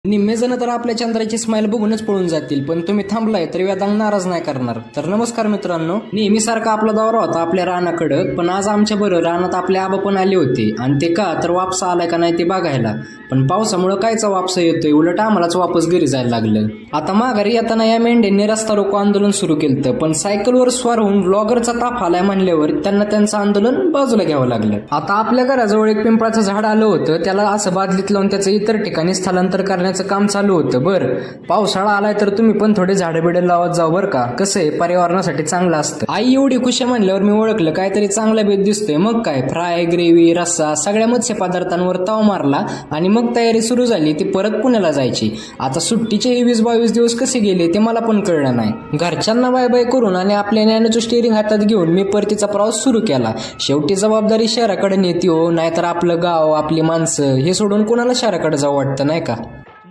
निम्मे जण तर आपल्या चंद्राची स्माइल बघूनच पळून जातील, पण तुम्ही थांबलाय तर वेदांग नाराज नाही करणार. तर नमस्कार मित्रांनो, नेहमीसारखा आपला दौरा होता आपल्या रानाकडं, पण आज आमच्या बरं रानात आपले आबा पण आले होते. आणि ते का तर वापसा आलाय का नाही ते बघायला. पण पावसामुळे कायचा वापसा येतोय, उलट आम्हालाच वापस घरी जायला लागलं. आता माघारी येताना या मेंढ्यांनी रस्ता रोको आंदोलन सुरू केलं, पण सायकलवर स्वार होऊन ब्लॉगरचा ताप आलाय म्हणल्यावर त्यांना त्यांचं आंदोलन बाजूला घ्यावं लागलं. आता आपल्या घराजवळ एक पिंपळाचं झाड आलं होतं, त्याला असं बादलीत लावून त्याचं इतर ठिकाणी स्थलांतर करण्याचं काम चालू होतं. बरं, पावसाळा आलाय तर तुम्ही पण थोडे झाडं बिडं लावत जाऊ बरं का, कसं आहे पर्यावरणासाठी चांगलं असतं. आई एवढी खुश आहे म्हणल्यावर मी ओळखलं काहीतरी चांगला बेत दिसतोय. मग काय, फ्राय, ग्रेव्ही, रस्सा सगळ्या मत्स्य पदार्थांवर ताव मारला आणि मग तयारी सुरू झाली ती परत पुण्याला जायची. आता सुट्टीचे हे 20-22 दिवस कसे गेले ते मला पण कळलं नाही. घरच्यांना बाय बाय करून आणि आपल्या नॅनोचं स्टिअरिंग हातात घेऊन मी परतीचा प्रवास सुरू केला. शेवटी जबाबदारी शहराकडे नेती हो, नाहीतर आपलं गाव, आपली माणसं हे सोडून कोणाला शहराकडे जाऊ वाटतं नाही का.